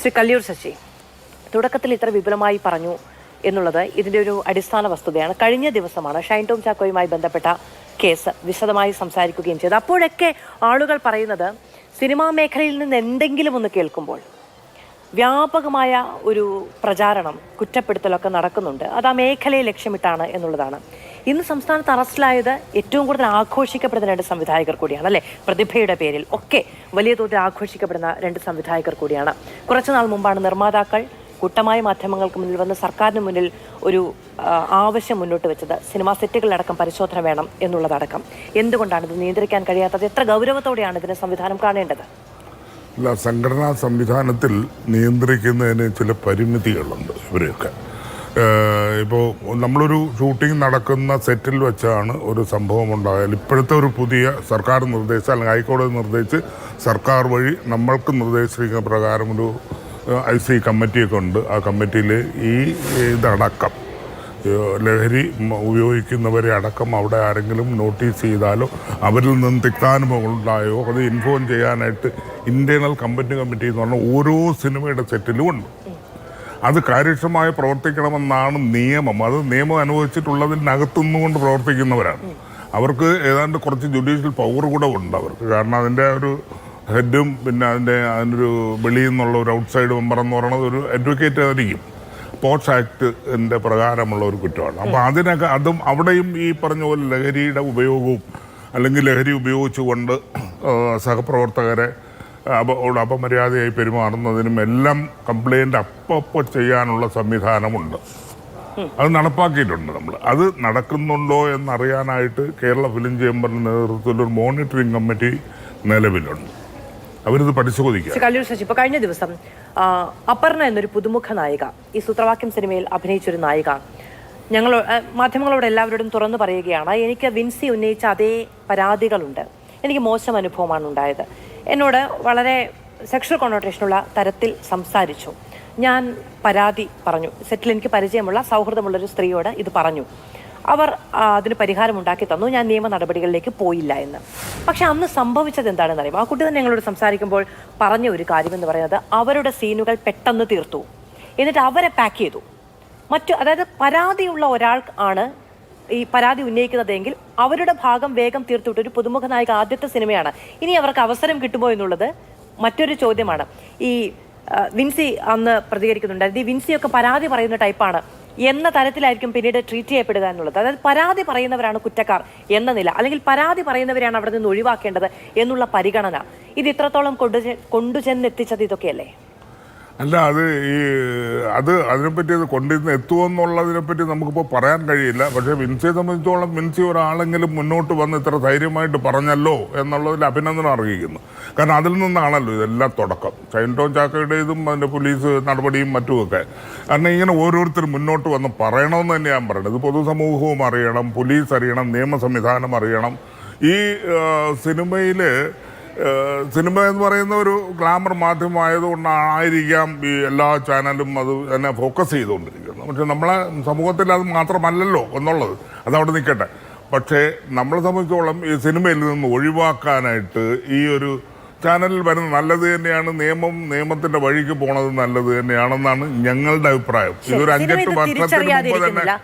ശ്രീ കല്ലിയൂർ ശശി തുടക്കത്തിൽ ഇത്ര വിപുലമായി പറഞ്ഞു എന്നുള്ളത് ഇതിൻ്റെ ഒരു അടിസ്ഥാന വസ്തുതയാണ്. കഴിഞ്ഞ ദിവസമാണ് ഷൈൻ ടോം ചാക്കോയുമായി ബന്ധപ്പെട്ട കേസ് വിശദമായി സംസാരിക്കുകയും ചെയ്തത്. അപ്പോഴൊക്കെ ആളുകൾ പറയുന്നത് സിനിമാ മേഖലയിൽ നിന്ന് എന്തെങ്കിലും ഒന്ന് കേൾക്കുമ്പോൾ വ്യാപകമായ ഒരു പ്രചാരണം, കുറ്റപ്പെടുത്തലൊക്കെ നടക്കുന്നുണ്ട്. അത് ആ മേഖലയെ ലക്ഷ്യമിട്ടാണ് എന്നുള്ളതാണ്. ഇന്ന് സംസ്ഥാനത്ത് അറസ്റ്റിലായത് ഏറ്റവും കൂടുതൽ ആഘോഷിക്കപ്പെടുന്ന രണ്ട് സംവിധായകർ കൂടിയാണ്, അല്ലേ? പ്രതിഭയുടെ പേരിൽ ഒക്കെ വലിയ തോതിൽ ആഘോഷിക്കപ്പെടുന്ന രണ്ട് സംവിധായകർ കൂടിയാണ്. കുറച്ചുനാൾ മുമ്പാണ് നിർമ്മാതാക്കൾ കൂട്ടമായ മാധ്യമങ്ങൾക്ക് മുന്നിൽ വന്ന് സർക്കാരിന് മുന്നിൽ ഒരു ആവശ്യം മുന്നോട്ട് വെച്ചത്. സിനിമാ സെറ്റുകളിലടക്കം പരിശോധന വേണം എന്നുള്ളതടക്കം. എന്തുകൊണ്ടാണ് ഇത് നിയന്ത്രിക്കാൻ കഴിയാത്തത്? എത്ര ഗൗരവത്തോടെയാണ് ഇതിനെ സംവിധാനം കാണേണ്ടത്? അല്ല, സംഘടനാ സംവിധാനത്തിൽ നിയന്ത്രിക്കുന്നതിന് ചില പരിമിതികളുണ്ട്. ഇവരെയൊക്കെ ഇപ്പോൾ നമ്മളൊരു ഷൂട്ടിംഗ് നടക്കുന്ന സെറ്റിൽ വെച്ചാണ് ഒരു സംഭവം ഉണ്ടായാൽ ഇപ്പോഴത്തെ ഒരു പുതിയ സർക്കാർ നിർദ്ദേശം അല്ലെങ്കിൽ ഹൈക്കോടതി നിർദ്ദേശിച്ച് സർക്കാർ വഴി നമ്മൾക്ക് നിർദ്ദേശിക്കുന്ന പ്രകാരം ഒരു IC കമ്മിറ്റിയൊക്കെ ഉണ്ട്. ആ കമ്മിറ്റിയിൽ ഈ ഇതടക്കം ലഹരി ഉപയോഗിക്കുന്നവരെ അടക്കം അവിടെ ആരെങ്കിലും നോട്ടീസ് ചെയ്താലോ അവരിൽ നിന്ന് തിക്താനുഭവം ഉണ്ടായോ അത് ഇൻഫോം ചെയ്യാനായിട്ട് ഇന്റേണൽ കമ്മിറ്റി എന്ന് പറഞ്ഞാൽ ഓരോ സിനിമയുടെ സെറ്റിലും ഉണ്ട്. അത് കാര്യക്ഷമമായി പ്രവർത്തിക്കണമെന്നാണ് നിയമം. അത് നിയമം അനുവദിച്ചിട്ടുള്ളതിനകത്തുനിന്നുകൊണ്ട് പ്രവർത്തിക്കുന്നവരാണ്. അവർക്ക് ഏതാണ്ട് കുറച്ച് ജുഡീഷ്യൽ പവർ കൂടെ ഉണ്ട് അവർക്ക്. കാരണം അതിൻ്റെ ഒരു ഹെഡും പിന്നെ അതിനൊരു വെളിയിൽ നിന്നുള്ള ഒരു ഔട്ട്സൈഡ് മെമ്പർ എന്ന് പറയുന്നത് ഒരു അഡ്വക്കേറ്റ് ആയിരിക്കും. പോർട്സ് ആക്ടിൻ്റെ പ്രകാരമുള്ള ഒരു കുറ്റമാണ്. അപ്പോൾ അതിനൊക്കെ അവിടെയും ഈ പറഞ്ഞ പോലെ ലഹരിയുടെ ഉപയോഗവും അല്ലെങ്കിൽ ലഹരി ഉപയോഗിച്ചുകൊണ്ട് സഹപ്രവർത്തകരെ അപമര്യാദയായി പെരുമാറുന്നതിനും എല്ലാം കംപ്ലൈൻറ്റ് അപ്പോൾ ചെയ്യാനുള്ള സംവിധാനമുണ്ട്. അത് നടപ്പാക്കിയിട്ടുണ്ട് നമ്മൾ. അത് നടക്കുന്നുണ്ടോ എന്നറിയാനായിട്ട് കേരള ഫിലിം ചേംബറിൻ്റെ നേതൃത്വത്തിൽ ഒരു മോണിറ്ററിംഗ് കമ്മിറ്റി നിലവിലുണ്ട്. അവരിത് പരിശോധിക്കുക. കല്ലിയൂർ ശശി, ഇപ്പോൾ കഴിഞ്ഞ ദിവസം അപർണ എന്നൊരു പുതുമുഖ നായിക, ഈ സൂത്രവാക്യം സിനിമയിൽ അഭിനയിച്ചൊരു നായിക മാധ്യമങ്ങളോട് എല്ലാവരോടും തുറന്നു പറയുകയാണ്, എനിക്ക് വിൻസി ഉന്നയിച്ച അതേ പരാതികളുണ്ട്, എനിക്ക് മോശം അനുഭവമാണ് ഉണ്ടായത്, എന്നോട് വളരെ സെക്ഷൽ കൊണോട്ടേഷനുള്ള തരത്തിൽ സംസാരിച്ചു, ഞാൻ പരാതി പറഞ്ഞു, സെറ്റിൽ എനിക്ക് പരിചയമുള്ള സൗഹൃദമുള്ളൊരു സ്ത്രീയോട് ഇത് പറഞ്ഞു, അവർ അതിന് പരിഹാരം ഉണ്ടാക്കി തന്നു, ഞാൻ നിയമ നടപടികളിലേക്ക് പോയില്ല എന്ന്. പക്ഷെ അന്ന് സംഭവിച്ചത് എന്താണെന്ന് അറിയാം. ആ കുട്ടി തന്നെ ഞങ്ങളോട് സംസാരിക്കുമ്പോൾ പറഞ്ഞ ഒരു കാര്യമെന്ന് പറയുന്നത് അവരുടെ സീനുകൾ പെട്ടെന്ന് തീർത്തു, എന്നിട്ട് അവരെ പാക്ക് ചെയ്തു. അതായത് പരാതിയുള്ള ഒരാൾ ആണ് ഈ പരാതി ഉന്നയിക്കുന്നതെങ്കിൽ അവരുടെ ഭാഗം വേഗം തീർത്തുവിട്ട് ഒരു പുതുമുഖ നായിക ആദ്യത്തെ സിനിമയാണ്, ഇനി അവർക്ക് അവസരം കിട്ടുമോ എന്നുള്ളത് മറ്റൊരു ചോദ്യമാണ്. ഈ വിൻസി അന്ന് പ്രതികരിക്കുന്നുണ്ടായിരുന്നു, ഈ വിൻസിയൊക്കെ പരാതി പറയുന്ന ടൈപ്പാണ് എന്ന തരത്തിലായിരിക്കും പിന്നീട് ട്രീറ്റ് ചെയ്യപ്പെടുക എന്നുള്ളത്. അതായത് പരാതി പറയുന്നവരാണ് കുറ്റക്കാർ എന്ന നില, അല്ലെങ്കിൽ പരാതി പറയുന്നവരെയാണ് അവിടെ നിന്ന് ഒഴിവാക്കേണ്ടത് എന്നുള്ള പരിഗണന, ഇത് ഇത്രത്തോളം കൊണ്ടുചെന്നെത്തിച്ചത് ഇതൊക്കെയല്ലേ? അല്ല, അതിനെപ്പറ്റി അത് കൊണ്ടിരുന്ന് എത്തുമെന്നുള്ളതിനെപ്പറ്റി നമുക്കിപ്പോൾ പറയാൻ കഴിയില്ല. പക്ഷേ വിൻസിയെ സംബന്ധിച്ചോളം വിൻസി ഒരാളെങ്കിലും മുന്നോട്ട് വന്ന് ഇത്ര ധൈര്യമായിട്ട് പറഞ്ഞല്ലോ എന്നുള്ളതിൽ അഭിനന്ദനം അർഹിക്കുന്നു. കാരണം അതിൽ നിന്നാണല്ലോ ഇതെല്ലാം തുടക്കം. ഷൈൻ ടോം ചാക്കോയുടേതും അതിൻ്റെ പോലീസ് നടപടിയും മറ്റുമൊക്കെ. കാരണം ഇങ്ങനെ ഓരോരുത്തരും മുന്നോട്ട് വന്ന് പറയണമെന്ന് തന്നെ ഞാൻ പറയുന്നത്. പൊതുസമൂഹവും അറിയണം, പോലീസ് അറിയണം, നിയമ സംവിധാനം അറിയണം. ഈ സിനിമ എന്ന് പറയുന്ന ഒരു ഗ്ലാമർ മാധ്യമമായതുകൊണ്ടായിരിക്കാം ഈ എല്ലാ ചാനലും അത് തന്നെ ഫോക്കസ് ചെയ്തുകൊണ്ടിരിക്കുന്നത്. പക്ഷെ നമ്മളെ സമൂഹത്തിൽ അത് മാത്രമല്ലല്ലോ എന്നുള്ളത്, അതവിടെ നിൽക്കട്ടെ. പക്ഷേ നമ്മളെ സംബന്ധിച്ചോളം ഈ സിനിമയിൽ നിന്ന് ഒഴിവാക്കാനായിട്ട് ഈ ഒരു ചാനലിൽ വരുന്നത് നല്ലത് തന്നെയാണ്. നിയമത്തിന്റെ വഴിക്ക് പോണത് നല്ലത് തന്നെയാണെന്നാണ് ഞങ്ങളുടെ അഭിപ്രായം. ഇതൊരു 5-8 വർഷത്തിന് മുമ്പ് തന്നെ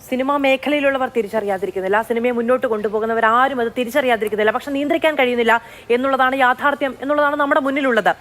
സിനിമാ മേഖലയിലുള്ളവർ തിരിച്ചറിയാതിരിക്കുന്നില്ല, സിനിമയെ മുന്നോട്ട് കൊണ്ടുപോകുന്നവർ ആരും അത് തിരിച്ചറിയാതിരിക്കുന്നില്ല, പക്ഷെ നിയന്ത്രിക്കാൻ കഴിയുന്നില്ല എന്നുള്ളതാണ് യാഥാർത്ഥ്യം, എന്നുള്ളതാണ് നമ്മുടെ മുന്നിലുള്ളത്.